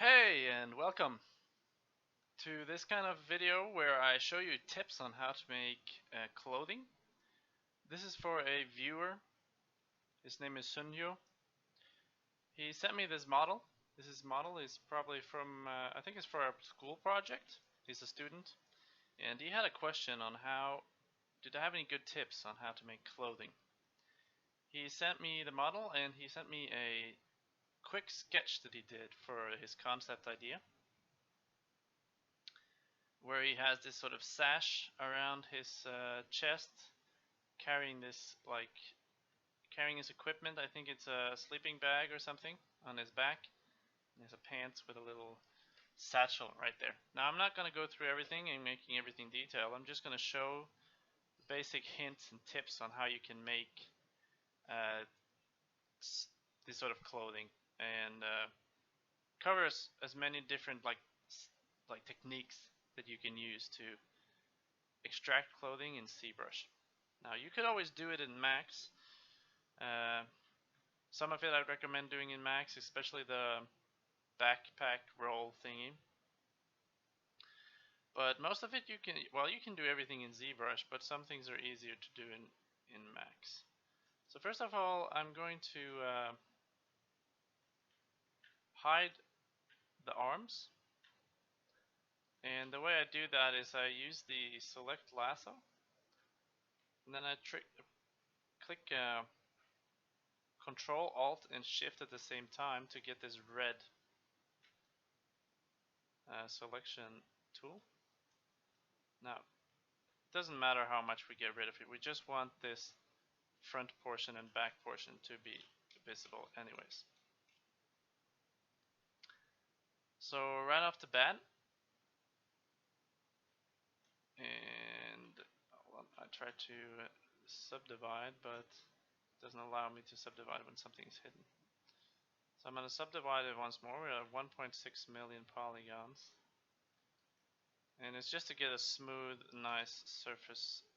Hey, and welcome to this kind of video where I show you tips on how to make clothing. This is for a viewer. His name is Sunyo. He sent me this model. This model is probably from, I think it's for a school project. He's a student. And he had a question on did I have any good tips on how to make clothing? He sent me the model and he sent me a quick sketch that he did for his concept idea, where he has this sort of sash around his chest, carrying carrying his equipment. I think it's a sleeping bag or something on his back. He has a pants with a little satchel right there. Now I'm not going to go through everything and making everything detailed. I'm just going to show basic hints and tips on how you can make uh, this sort of clothing, and cover as many different like techniques that you can use to extract clothing in Zbrush. Now you could always do it in Max. Uh, some of it I'd recommend doing in Max, especially the backpack roll thingy. But most of it you can do everything in ZBrush, but some things are easier to do in Max. So first of all, I'm going to hide the arms. And the way I do that is I use the select lasso, and then I click Control Alt and Shift at the same time to get this red selection tool. Now, it doesn't matter how much we get rid of it, we just want this front portion and back portion to be visible anyways. So right off the bat, and well, I try to subdivide, but it doesn't allow me to subdivide when something is hidden. So I'm going to subdivide it once more. We have 1.6 million polygons. And it's just to get a smooth, nice surface.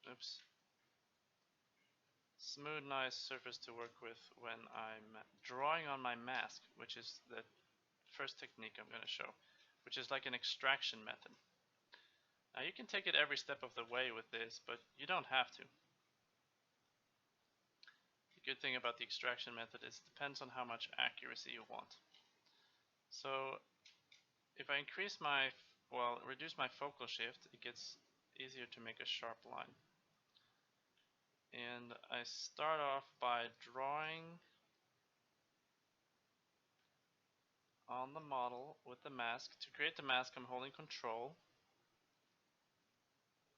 Oops. Smooth, nice surface to work with when I'm drawing on my mask, which is the first technique I'm going to show, which is like an extraction method. Now you can take it every step of the way with this, but you don't have to. The good thing about the extraction method is it depends on how much accuracy you want. So if I reduce my focal shift, it gets easier to make a sharp line. And I start off by drawing on the model with the mask. To create the mask, I'm holding Control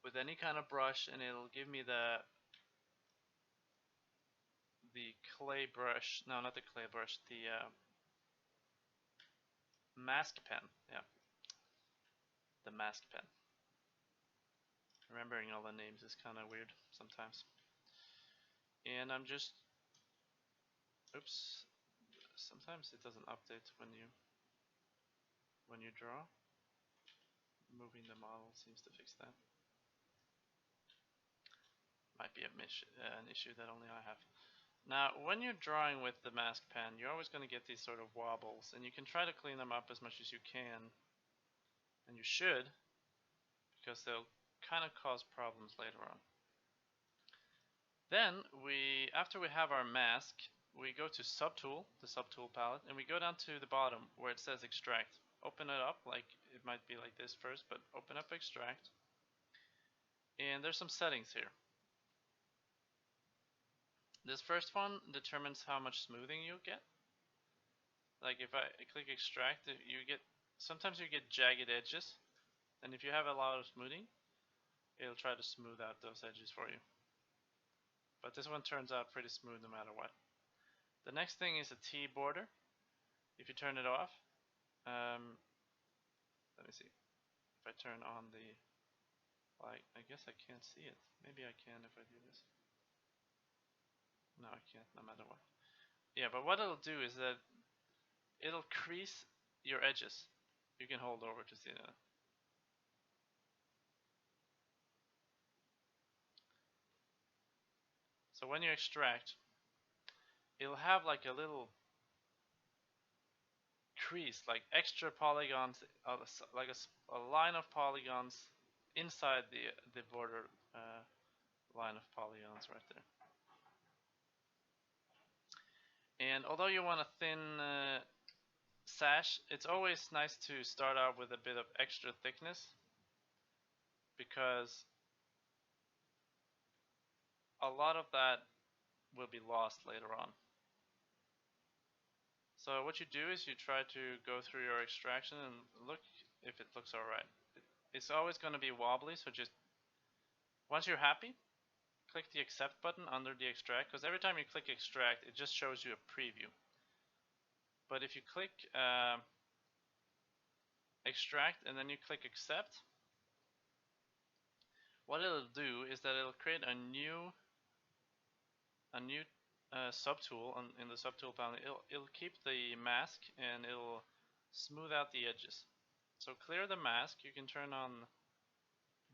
with any kind of brush, and it'll give me the clay brush. No, not the clay brush. The mask pen. Yeah, the mask pen. Remembering all the names is kind of weird sometimes. And I'm just, oops. Sometimes it doesn't update when you draw. Moving the model seems to fix that. Might be an issue that only I have. Now, when you're drawing with the mask pen, you're always going to get these sort of wobbles, and you can try to clean them up as much as you can, and you should, because they'll kind of cause problems later on. Then, after we have our mask, we go to Subtool, the Subtool palette, and we go down to the bottom where it says Extract. Open it up, like it might be like this first, but open up Extract. And there's some settings here. This first one determines how much smoothing you'll get. Like if I click Extract, sometimes you get jagged edges, and if you have a lot of smoothing, it'll try to smooth out those edges for you. But this one turns out pretty smooth no matter what. The next thing is a T border. If you turn it off, let me see. If I turn on I guess I can't see it. Maybe I can if I do this. No, I can't, no matter what. Yeah, but what it'll do is that it'll crease your edges. You can hold over to see that. So when you extract, it'll have like a little crease, like extra polygons, like a line of polygons inside the border line of polygons right there. And although you want a thin sash, it's always nice to start out with a bit of extra thickness, because a lot of that will be lost later on. So what you do is you try to go through your extraction and look if it looks alright. It's always going to be wobbly, so just once you're happy, click the accept button under the extract, because every time you click extract, it just shows you a preview. But if you click extract and then you click accept, what it'll do is that it'll create a new subtool in the subtool panel. It'll keep the mask and it'll smooth out the edges. So clear the mask. You can turn on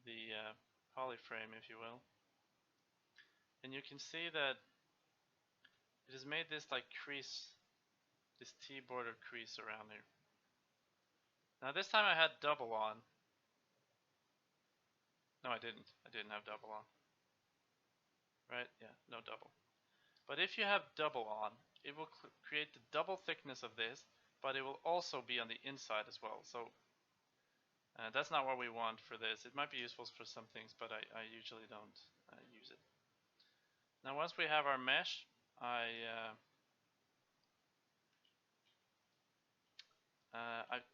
the polyframe, if you will, and you can see that it has made this like crease, this T-border crease around here. Now this time I had double on. No, I didn't. I didn't have double on. Right? Yeah, no double. But if you have double on, it will create the double thickness of this, but it will also be on the inside as well. So that's not what we want for this. It might be useful for some things, but I usually don't use it. Now once we have our mesh, I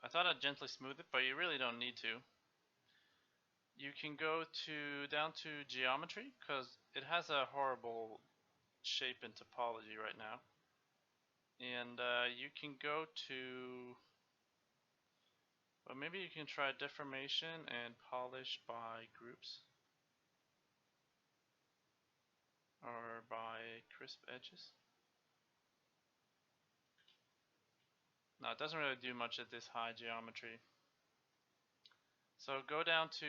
thought I'd gently smooth it, but you really don't need to. You can go down to geometry, because it has a horrible shape and topology right now. And you can go to, well, maybe you can try deformation and polish by groups, or by crisp edges. No, it doesn't really do much at this high geometry. So go down to,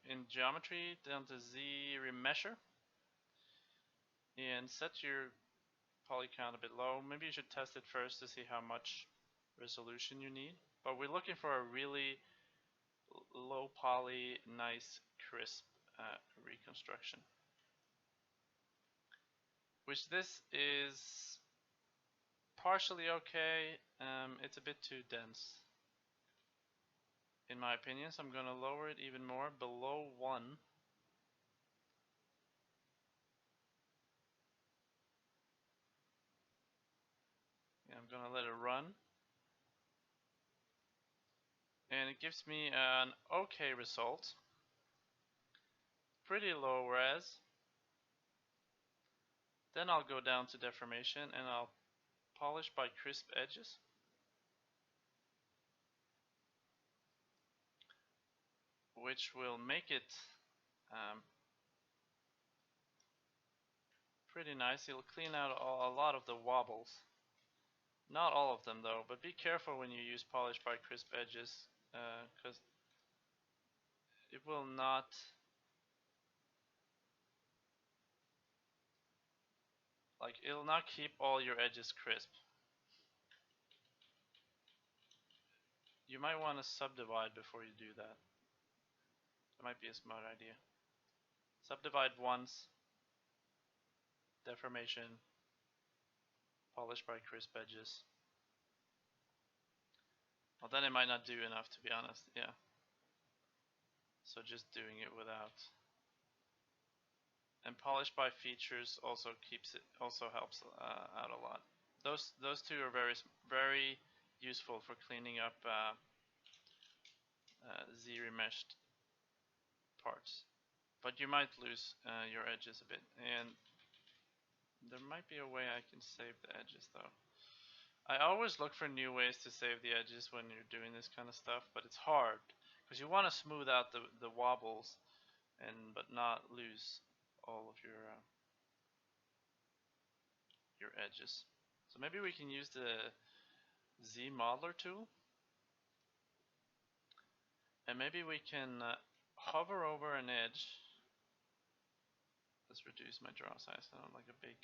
in geometry, down to Zremesher, and set your poly count a bit low. Maybe you should test it first to see how much resolution you need. But we're looking for a really low poly, nice, crisp reconstruction. Which this is partially okay. It's a bit too dense, in my opinion, so I'm going to lower it even more, below 1. Yeah, I'm going to let it run. And it gives me an okay result. Pretty low res. Then I'll go down to deformation and I'll polish by crisp edges. Which will make it pretty nice. It'll clean out a lot of the wobbles. Not all of them though, but be careful when you use polish by crisp edges, because it will not it'll not keep all your edges crisp. You might want to subdivide before you do that. That might be a smart idea. Subdivide once, deformation, polish by crisp edges. Well, then it might not do enough, to be honest. Yeah. So just doing it without. And polish by features also helps out a lot. Those two are very useful for cleaning up Z-remeshed parts. But you might lose your edges a bit, and there might be a way I can save the edges though. I always look for new ways to save the edges when you're doing this kind of stuff, but it's hard because you want to smooth out the wobbles, but not lose all of your edges. So maybe we can use the Z modeler tool, and maybe we can hover over an edge. Let's reduce my draw size so I don't like a big,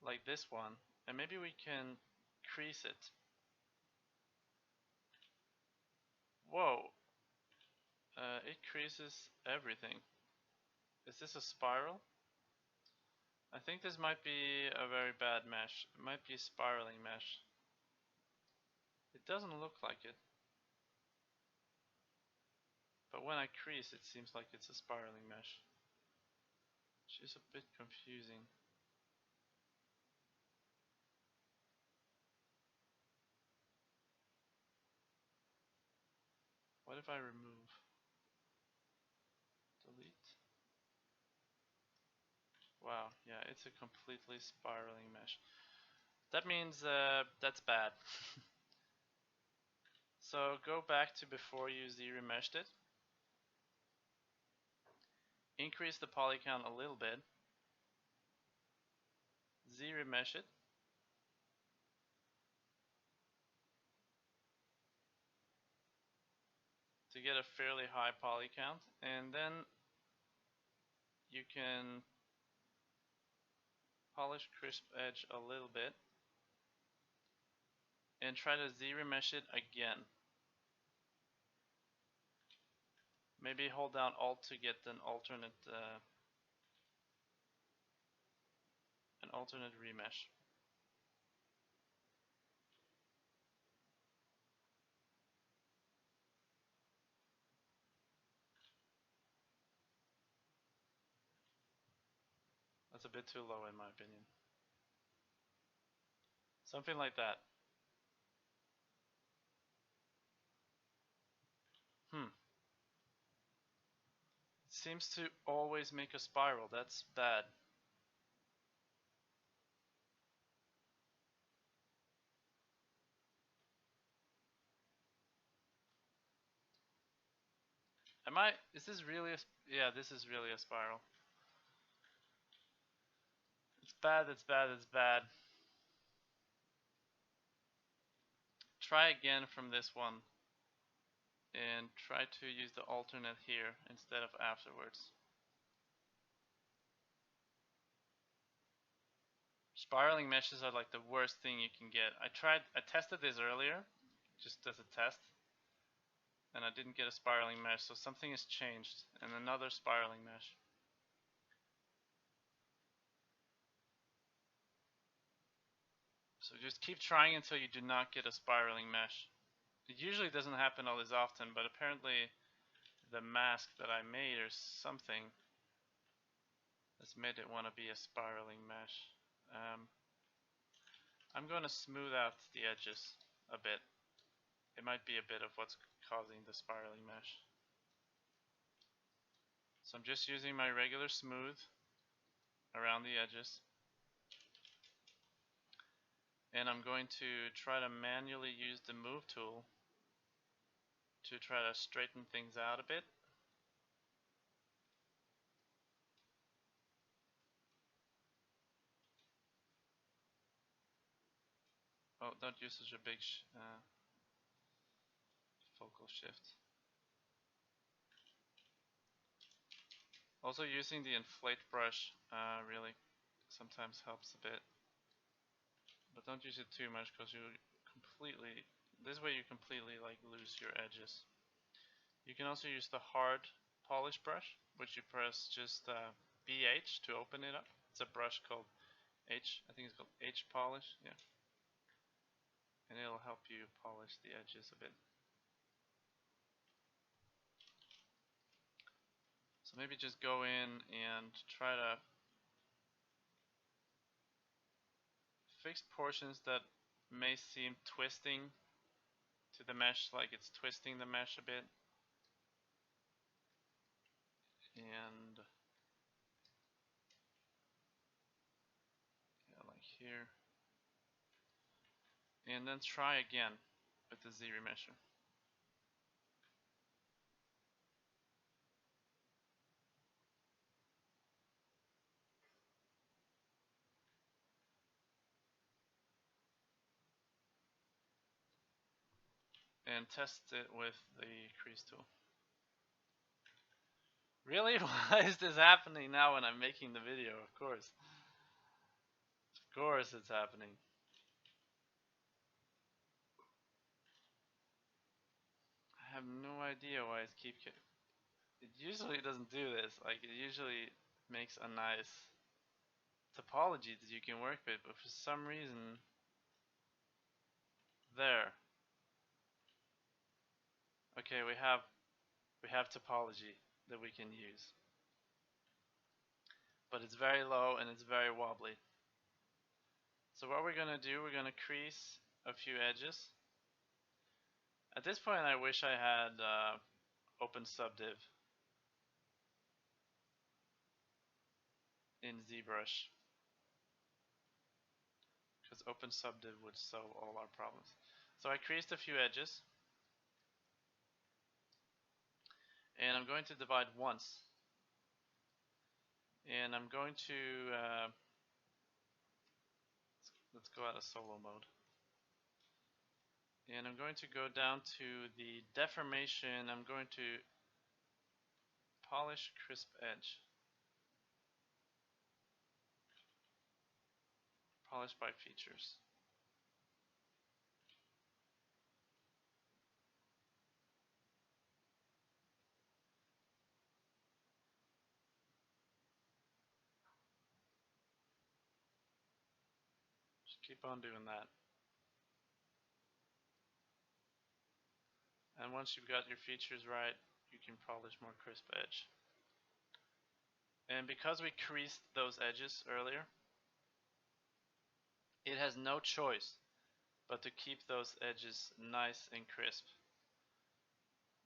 like this one, and maybe we can crease it. Whoa. It creases everything. Is this a spiral? I think this might be a very bad mesh. It might be a spiraling mesh. It doesn't look like it. But when I crease, it seems like it's a spiraling mesh. Which is a bit confusing. What if I remove? Delete? Wow, yeah, it's a completely spiraling mesh. That means that's bad. So go back to before you Zremeshed it. Increase the poly count a little bit. Zremesh it. To get a fairly high poly count, and then you can polish crisp edge a little bit and try to Zremesh it again. Maybe hold down Alt to get an alternate remesh. That's a bit too low in my opinion. Something like that. It seems to always make a spiral. That's bad. Is this really yeah, this is really a spiral. It's bad, it's bad, it's bad. Try again from this one. And try to use the alternate here instead of afterwards. Spiraling meshes are like the worst thing you can get. I tested this earlier, just as a test, and I didn't get a spiraling mesh, so something has changed, and another spiraling mesh. So just keep trying until you do not get a spiraling mesh. It usually doesn't happen all this often, but apparently the mask that I made or something has made it want to be a spiraling mesh. I'm going to smooth out the edges a bit. It might be a bit of what's causing the spiraling mesh. So I'm just using my regular smooth around the edges. And I'm going to try to manually use the move tool to try to straighten things out a bit. Oh, don't use such a big focal shift. Also using the inflate brush really sometimes helps a bit. But don't use it too much because this way you completely like lose your edges. You can also use the hard polish brush, which you press just BH to open it up. It's a brush called H, I think it's called H polish, yeah. And it'll help you polish the edges a bit. So maybe just go in and try to fix portions that may seem twisting to the mesh, like it's twisting the mesh a bit. And yeah, like here. And then try again with the Zremesher. And test it with the crease tool. Really? Why is this happening now when I'm making the video? Of course. Of course it's happening. have no idea why it keeps. It usually doesn't do this. Like, it usually makes a nice topology that you can work with, but for some reason, there. Okay, we have topology that we can use, but it's very low and it's very wobbly. So what we're gonna do, we're gonna crease a few edges. At this point, I wish I had open subdiv in Zbrush, because open subdiv would solve all our problems. So I creased a few edges, and I'm going to divide once, and I'm going to let's go out of solo mode, and I'm going to go down to the deformation. I'm going to polish crisp edge, polish by features. Just keep on doing that. And once you've got your features right, you can polish more crisp edge. And because we creased those edges earlier, it has no choice but to keep those edges nice and crisp.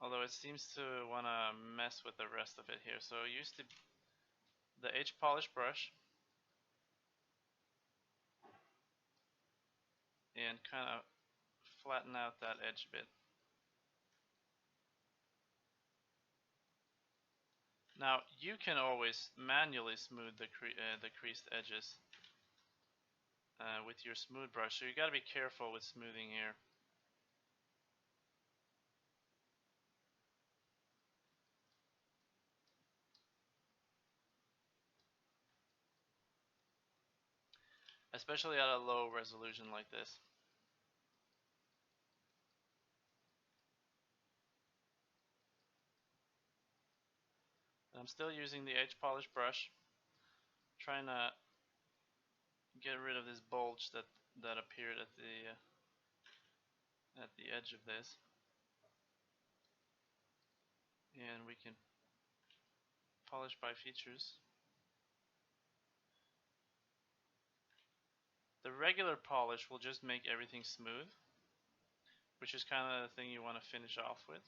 Although it seems to want to mess with the rest of it here. So use the H polish brush and kind of flatten out that edge a bit. Now you can always manually smooth the creased edges with your smooth brush, so you got to be careful with smoothing here. Especially at a low resolution like this. And I'm still using the H polish brush, trying to get rid of this bulge that appeared at the edge of this, and we can polish by features. The regular polish will just make everything smooth, which is kind of the thing you want to finish off with.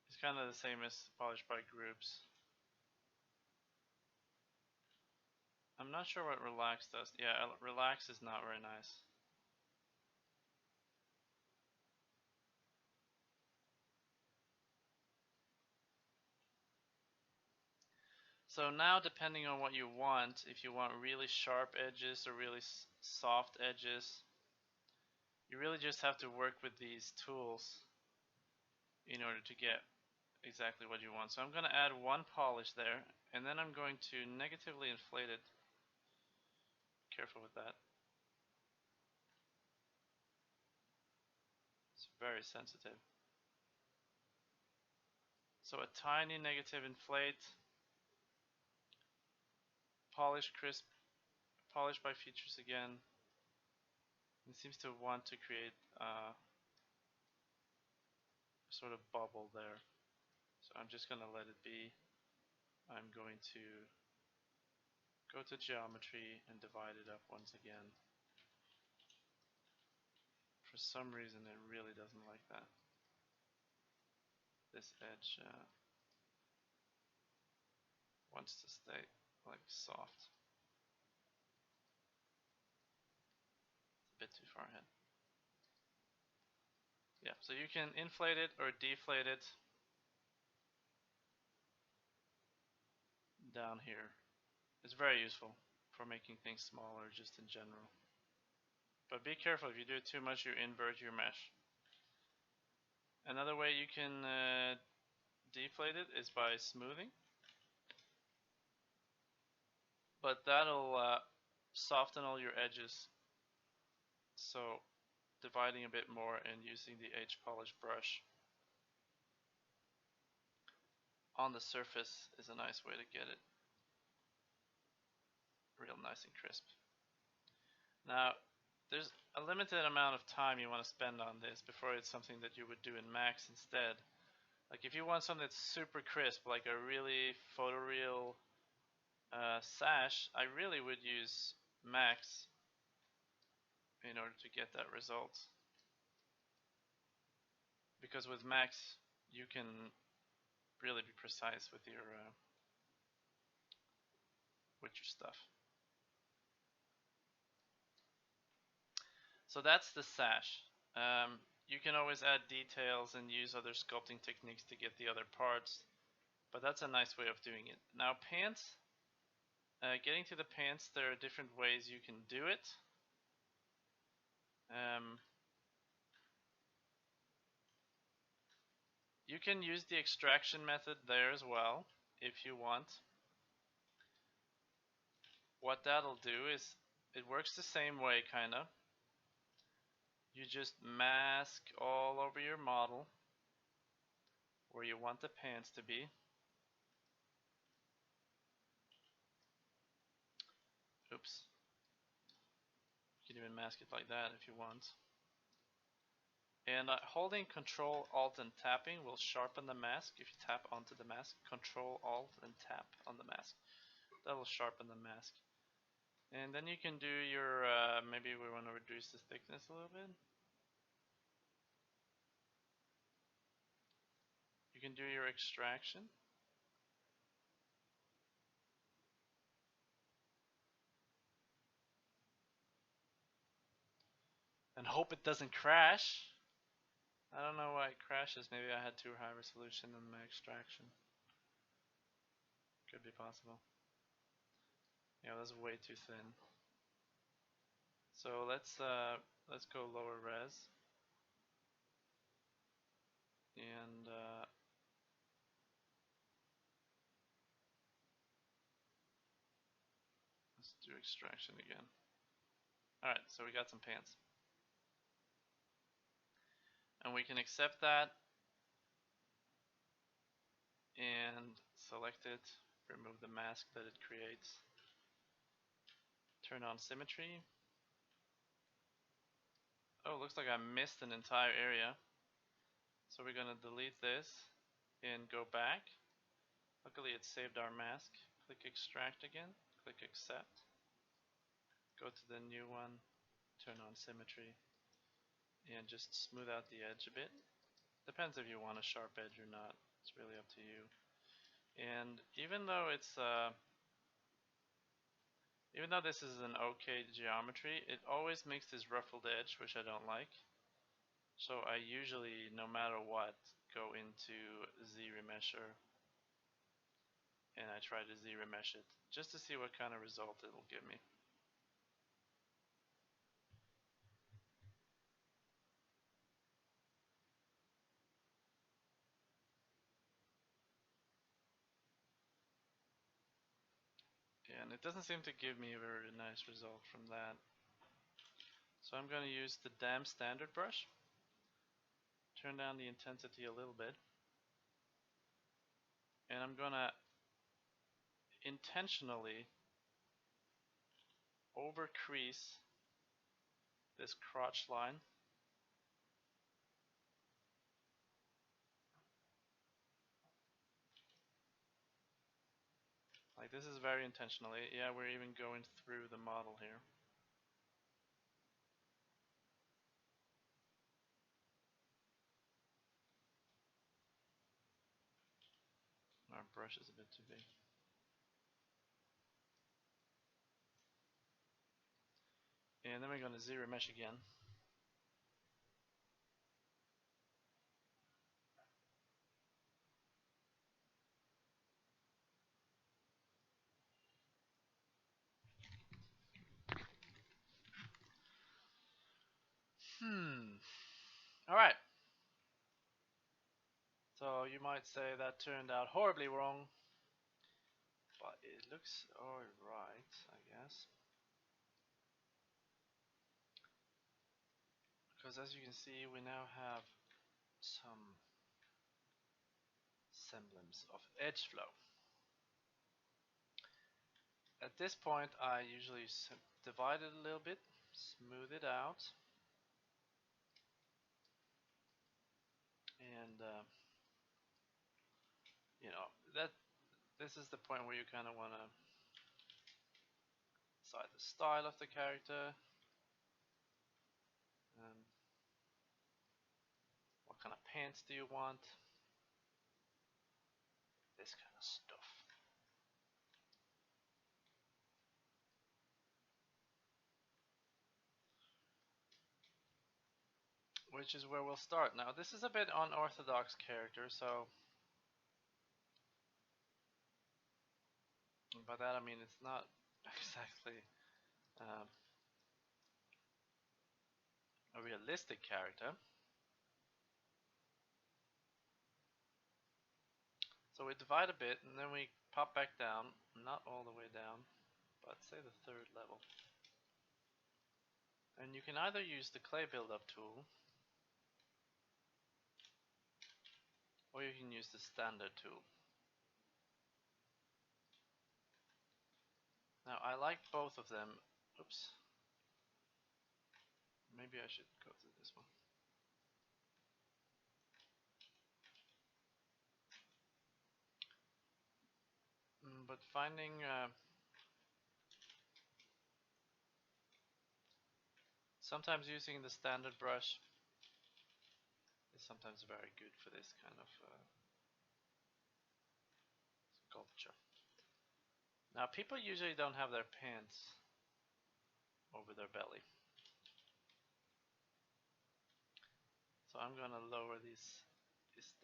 It's kind of the same as polish by groups. I'm not sure what relax does. Yeah, relax is not very nice. So now, depending on what you want, if you want really sharp edges or really soft edges, you really just have to work with these tools in order to get exactly what you want. So I'm going to add one polish there, and then I'm going to negatively inflate it. Careful with that. It's very sensitive. So a tiny negative inflate, polish crisp, polish by features again. It seems to want to create a sort of bubble there. So I'm just going to let it be. I'm going to go to geometry and divide it up once again. For some reason it really doesn't like that. This edge wants to stay like soft. It's a bit too far ahead. Yeah, so you can inflate it or deflate it down here. It's very useful for making things smaller just in general. But be careful, if you do it too much, you invert your mesh. Another way you can deflate it is by smoothing. But that'll soften all your edges. So dividing a bit more and using the H polish brush on the surface is a nice way to get it real nice and crisp. Now, there's a limited amount of time you want to spend on this before it's something that you would do in Max instead. Like if you want something that's super crisp, like a really photoreal sash, I really would use Max in order to get that result. Because with Max, you can really be precise with your stuff. So that's the sash. You can always add details and use other sculpting techniques to get the other parts, but that's a nice way of doing it. Now pants, getting to the pants, there are different ways you can do it. You can use the extraction method there as well if you want. What that'll do is it works the same way kinda. You just mask all over your model where you want the pants to be. Oops. You can even mask it like that if you want. And holding Control Alt and tapping will sharpen the mask. If you tap onto the mask, Control Alt and tap on the mask. That'll sharpen the mask. And then you can do your, maybe we want to reduce the thickness a little bit. You can do your extraction. And hope it doesn't crash. I don't know why it crashes. Maybe I had too high resolution in my extraction. Could be possible. Yeah, that's way too thin. So let's go lower res. And let's do extraction again. Alright, so we got some pants. And we can accept that and select it, remove the mask that it creates, turn on symmetry. Oh, looks like I missed an entire area. So we're going to delete this and go back. Luckily it saved our mask. Click extract again, click accept. Go to the new one, turn on symmetry, and just smooth out the edge a bit. Depends if you want a sharp edge or not. It's really up to you. And even though it's even though this is an okay geometry, it always makes this ruffled edge, which I don't like. So I usually, no matter what, go into Zremesher and I try to Zremesh it just to see what kind of result it'll give me. And it doesn't seem to give me a very nice result from that. So I'm going to use the damn standard brush. Turn down the intensity a little bit. And I'm going to intentionally over crease this crotch line. Like this is very intentionally. Yeah, we're even going through the model here. Our brush is a bit too big. And then we're going to Zremesh again. Alright. So you might say that turned out horribly wrong. But it looks alright, I guess. Because as you can see, we now have some semblance of edge flow. At this point, I usually divide it a little bit, smooth it out, and you know that this is the point where you kind of want to decide the style of the character and what kind of pants do you want, this kind of stuff. Which is where we'll start. Now this is a bit unorthodox character, so by that I mean it's not exactly um, a realistic character. So we divide a bit and then we pop back down, not all the way down, but say the third level. And you can either use the Claybuildup tool or you can use the standard tool. Now I like both of them. Oops. Maybe I should go to this one. But finding sometimes using the standard brush is sometimes very good for this kind of sculpture. Now people usually don't have their pants over their belly. So I'm gonna lower this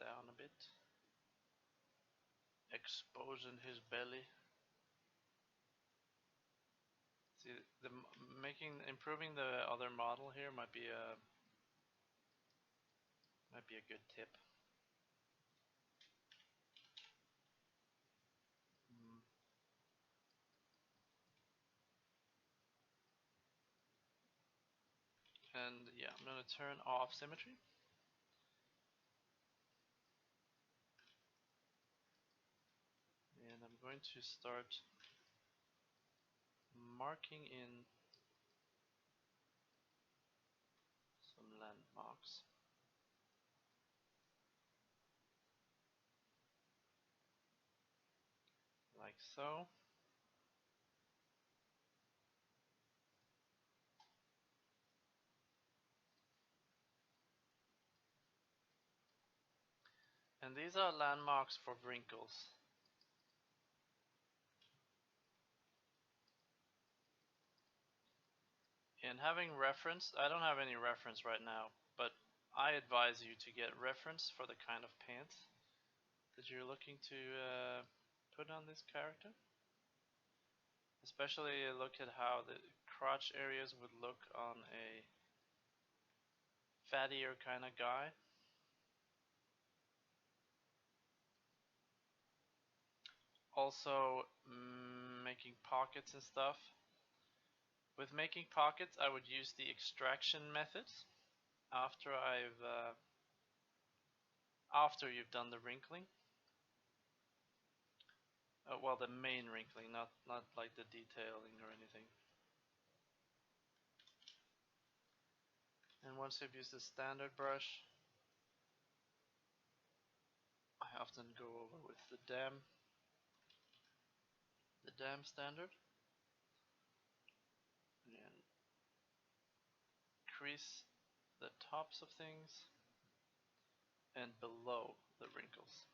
down a bit. Exposing his belly. See, improving the other model here might be a good tip. And yeah, I'm gonna turn off symmetry. And I'm going to start marking in some landmarks. Like so. And these are landmarks for wrinkles. And having reference, I don't have any reference right now, but I advise you to get reference for the kind of pants that you're looking to put on this character. Especially look at how the crotch areas would look on a fattier kind of guy. Also making pockets and stuff. With making pockets I would use the extraction method after after you've done the wrinkling. Well, the main wrinkling, not like the detailing or anything. And once you've used the standard brush, I often go over with the dam standard and crease the tops of things and below the wrinkles.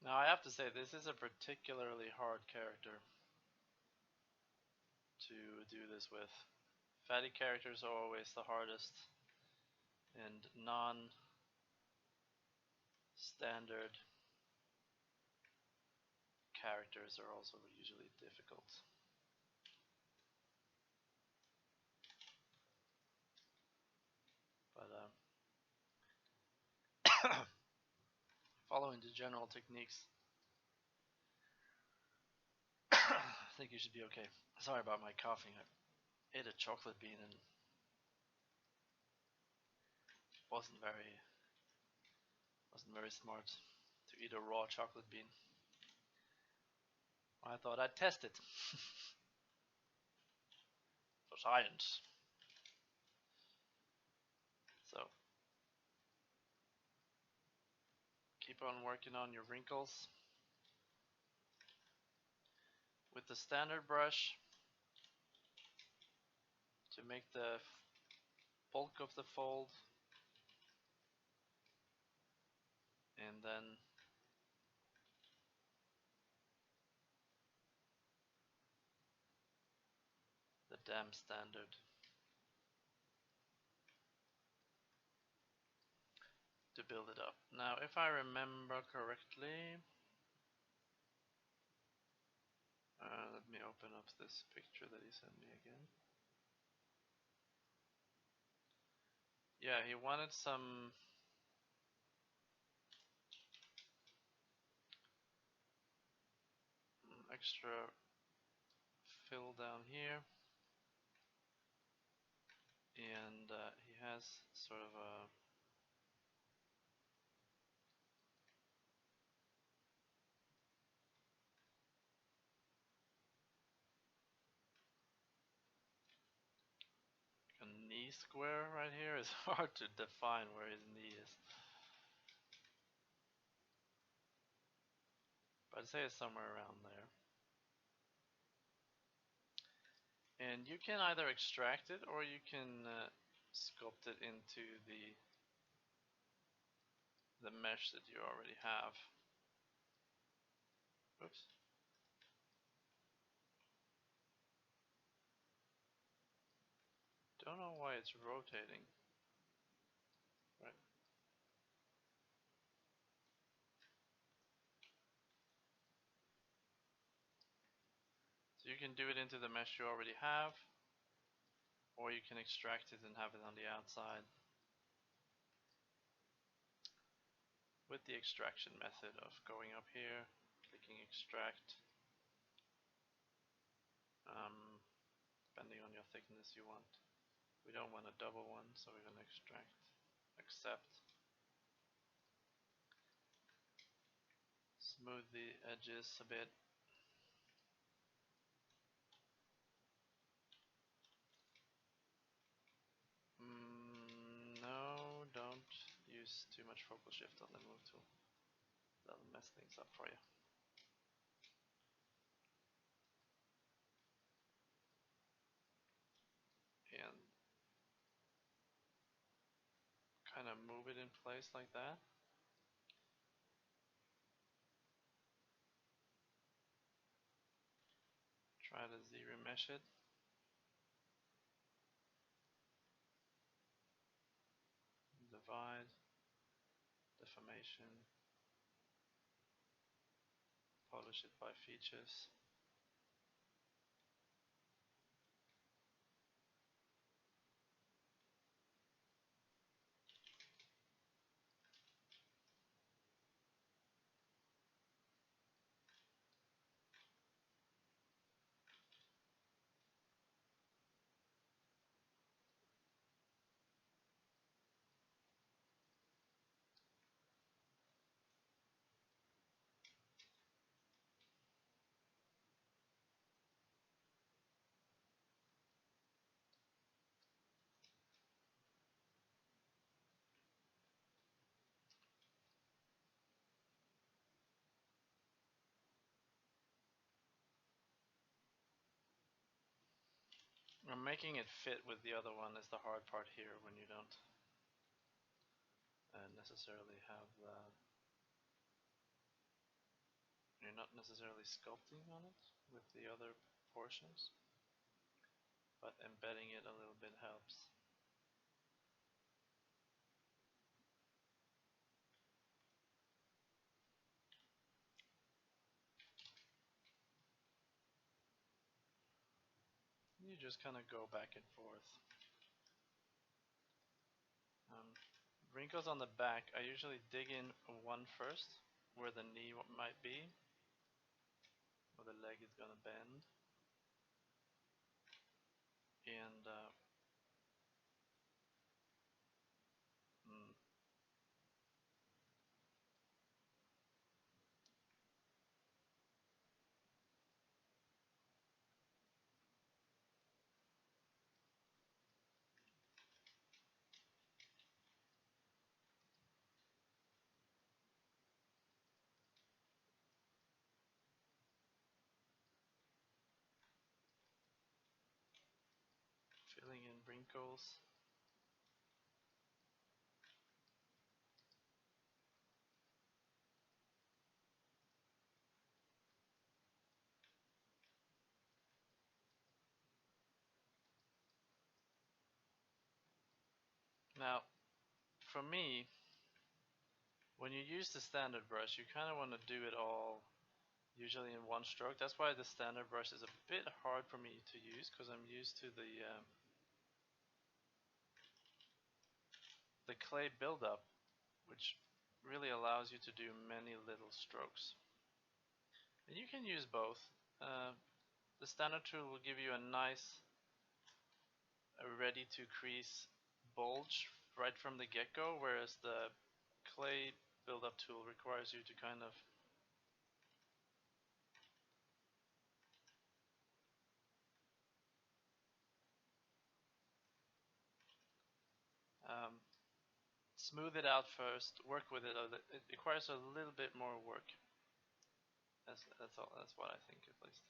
Now I have to say this is a particularly hard character to do this with. Fatty characters are always the hardest, and non-standard characters are also usually difficult. But following the general techniques, I think you should be okay. Sorry about my coughing. I ate a chocolate bean and wasn't very smart to eat a raw chocolate bean. I thought I'd test it for science. So keep on working on your wrinkles with the standard brush to make the bulk of the fold, and then the damp standard to build it up. Now, if I remember correctly, let me open up this picture that he sent me again. Yeah, he wanted some extra fill down here, and he has sort of a knee square right here. It's hard to define where his knee is, but I'd say it's somewhere around there. And you can either extract it or you can sculpt it into the mesh that you already have. Oops. Don't know why it's rotating. Right. So you can do it into the mesh you already have, or you can extract it and have it on the outside with the extraction method of going up here, clicking extract, depending on your thickness you want. We don't want a double one, so we're going to extract, accept, smooth the edges a bit. No, don't use too much focal shift on the move tool. That'll mess things up for you. And kind of move it in place like that. Try to Zremesh it. Divide, deformation, polish it by features. Making it fit with the other one is the hard part here when you don't necessarily have the, you're not necessarily sculpting on it with the other portions, but embedding it a little bit helps. you just kind of go back and forth. Um, Wrinkles on the back, I usually dig in one first, where the knee might be, where the leg is gonna bend, and mm, filling in wrinkles. Now, for me, when you use the standard brush, you kind of want to do it all usually in one stroke. That's why the standard brush is a bit hard for me to use, because I'm used to the clay buildup, which really allows you to do many little strokes. And you can use both. The standard tool will give you a nice, ready to crease bulge right from the get-go, whereas the clay buildup tool requires you to kind of um, smooth it out first, work with it. It requires a little bit more work. That's all. That's what I think, at least.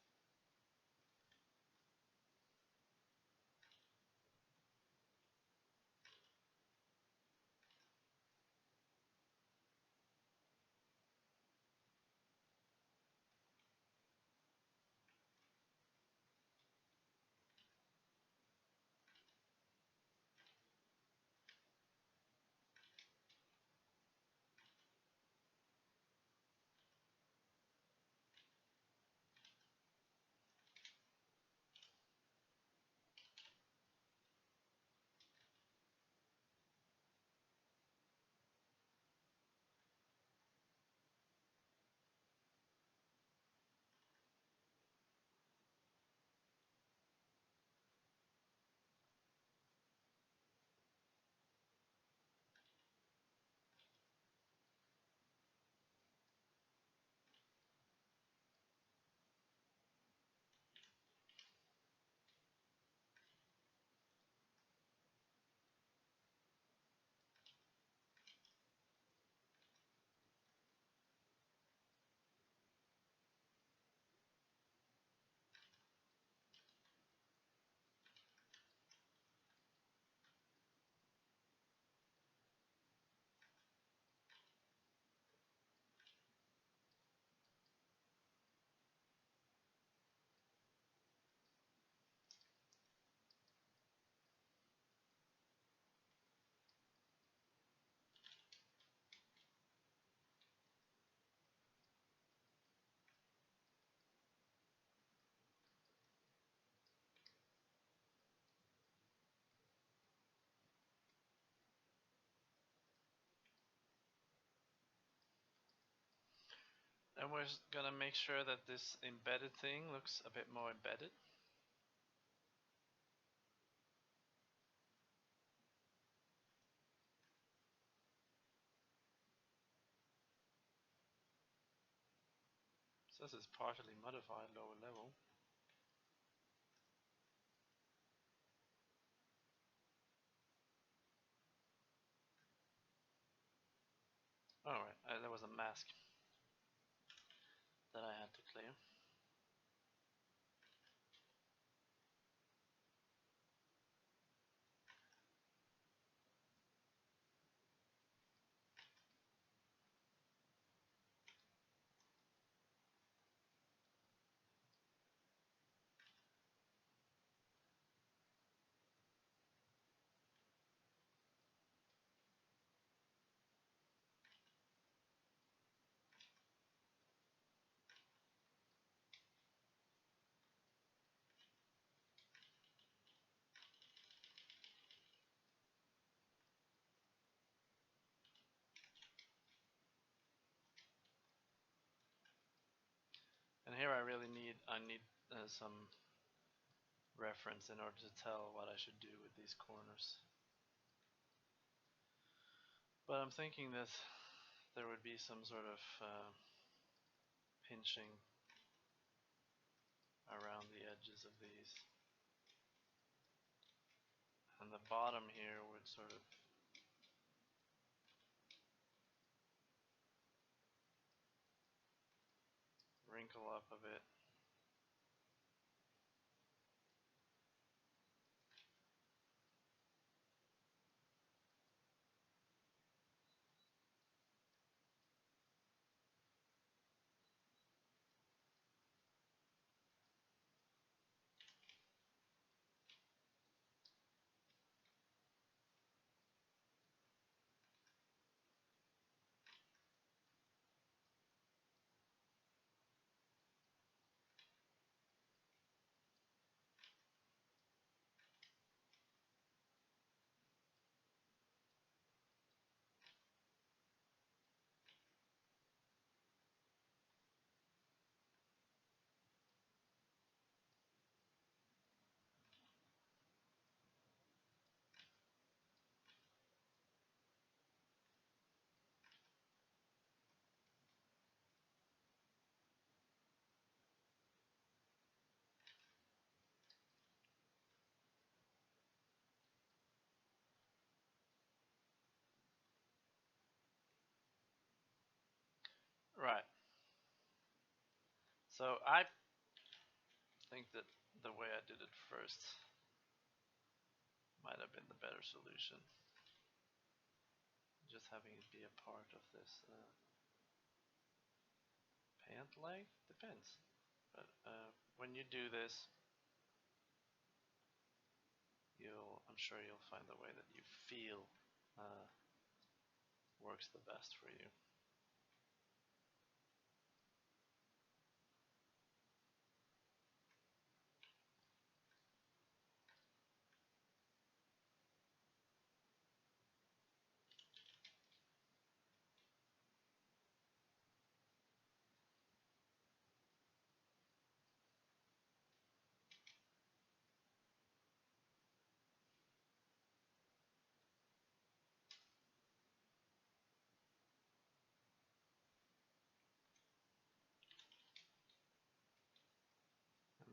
And we're gonna make sure that this embedded thing looks a bit more embedded. So this is partially modified lower level. Alright, there was a mask that I had to clear. here I really need some reference in order to tell what I should do with these corners. But I'm thinking that there would be some sort of pinching around the edges of these. And the bottom here would sort of wrinkle up a bit. Right. So I think that the way I did it first might have been the better solution. Just having it be a part of this pant leg depends. But when you do this, I'm sure you'll find the way that you feel works the best for you.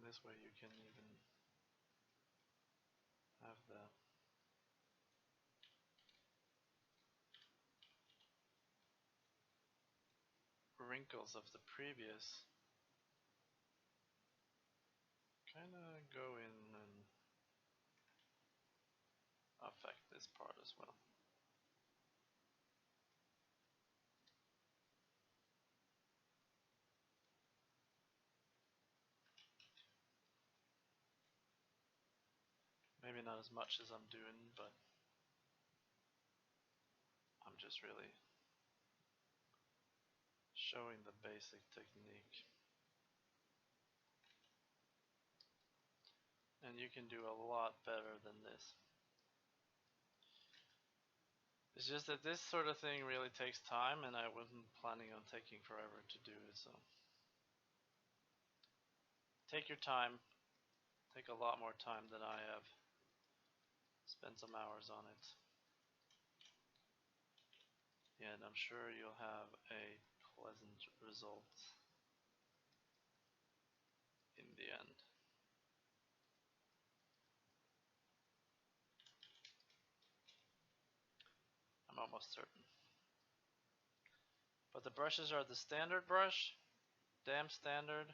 And this way you can even have the wrinkles of the previous kind of go in and affect this part as well. Maybe not as much as I'm doing, but I'm just really showing the basic technique. And you can do a lot better than this. It's just that this sort of thing really takes time, and I wasn't planning on taking forever to do it, so take your time. Take a lot more time than I have. Spend some hours on it. And I'm sure you'll have a pleasant result in the end. I'm almost certain. But the brushes are the standard brush, damn standard.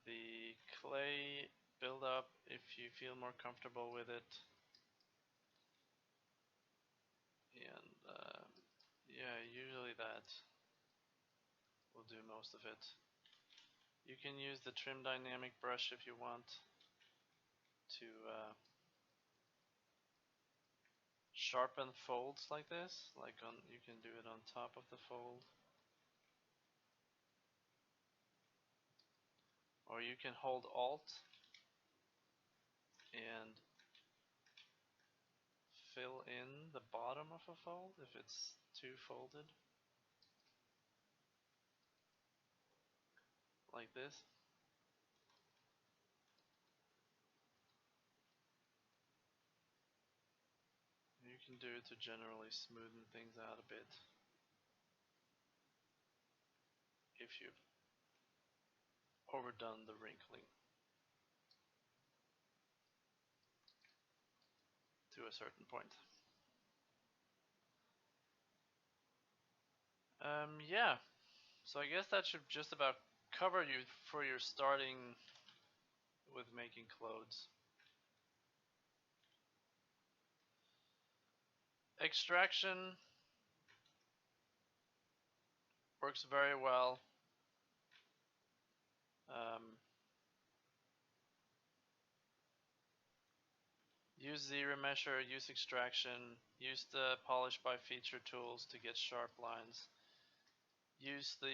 The clay build-up, if you feel more comfortable with it. And yeah, usually that will do most of it. You can use the trim dynamic brush if you want to sharpen folds like this. You can do it on top of the fold. Or you can hold Alt and fill in the bottom of a fold if it's too folded. like this. You can do it to generally smoothen things out a bit if you've overdone the wrinkling to a certain point. Yeah, so I guess that should just about cover you for your starting with making clothes. Extraction works very well. Use Zremesher, use extraction, use the polish by feature tools to get sharp lines. Use the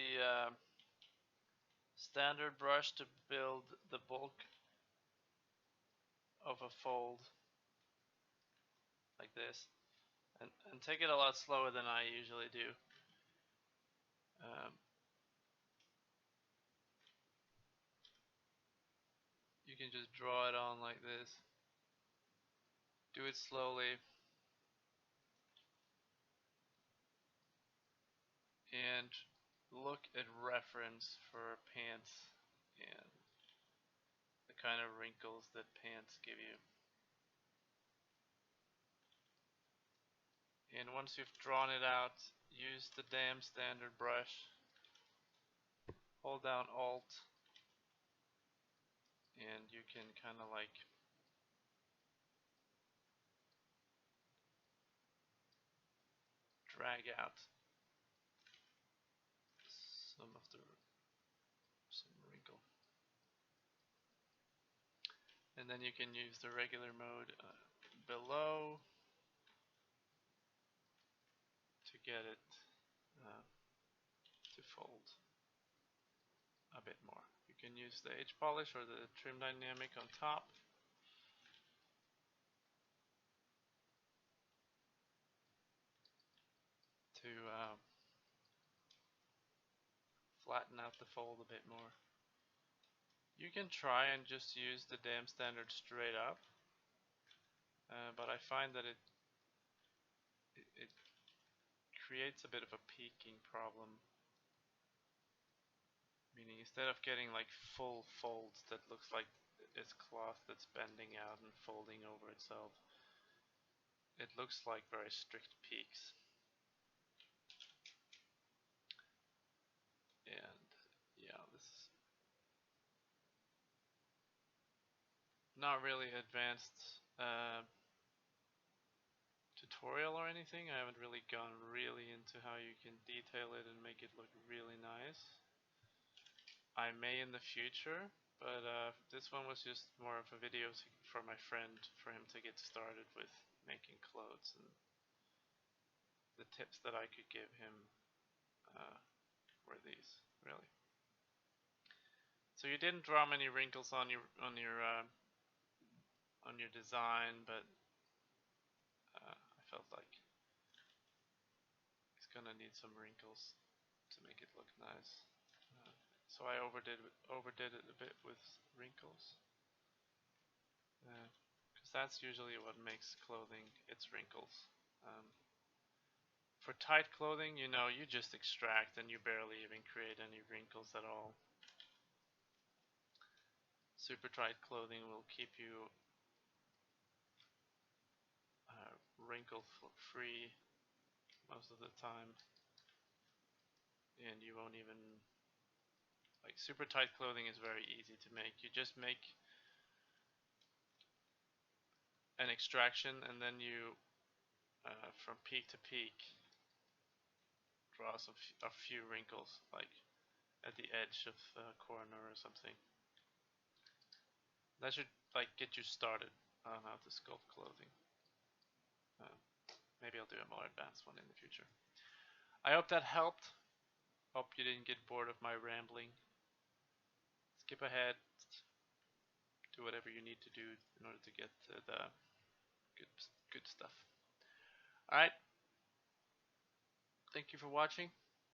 standard brush to build the bulk of a fold like this, and take it a lot slower than I usually do. You can just draw it on like this. Do it slowly. And look at reference for pants and the kind of wrinkles that pants give you. And once you've drawn it out, use the damn standard brush. Hold down Alt, and you can kind of like drag out some wrinkle. And then you can use the regular mode below to get it to fold a bit more. You can use the edge polish or the trim dynamic on top. To flatten out the fold a bit more. You can try and just use the damn standard straight up, but I find that it creates a bit of a peaking problem. Meaning instead of getting like full folds that looks like it's cloth that's bending out and folding over itself, it looks like very strict peaks. And yeah, this is not really advanced tutorial or anything. I haven't really gone really into how you can detail it and make it look really nice. I may in the future, but this one was just more of a video for my friend, for him to get started with making clothes, and the tips that I could give him were these, really. So you didn't draw many wrinkles on your design, but I felt like it's gonna need some wrinkles to make it look nice. So I overdid it a bit with wrinkles, because that's usually what makes clothing, its wrinkles. For tight clothing, you know, you just extract and you barely even create any wrinkles at all. Super tight clothing will keep you wrinkle free most of the time, and you won't even, like, super tight clothing is very easy to make. You just make an extraction, and then you from peak to peak draw a few wrinkles, like at the edge of the corner or something. That should like get you started on how to sculpt clothing. Maybe I'll do a more advanced one in the future. I hope that helped. Hope you didn't get bored of my rambling. Skip ahead. Do whatever you need to do in order to get to the good stuff. Alright. Thank you for watching.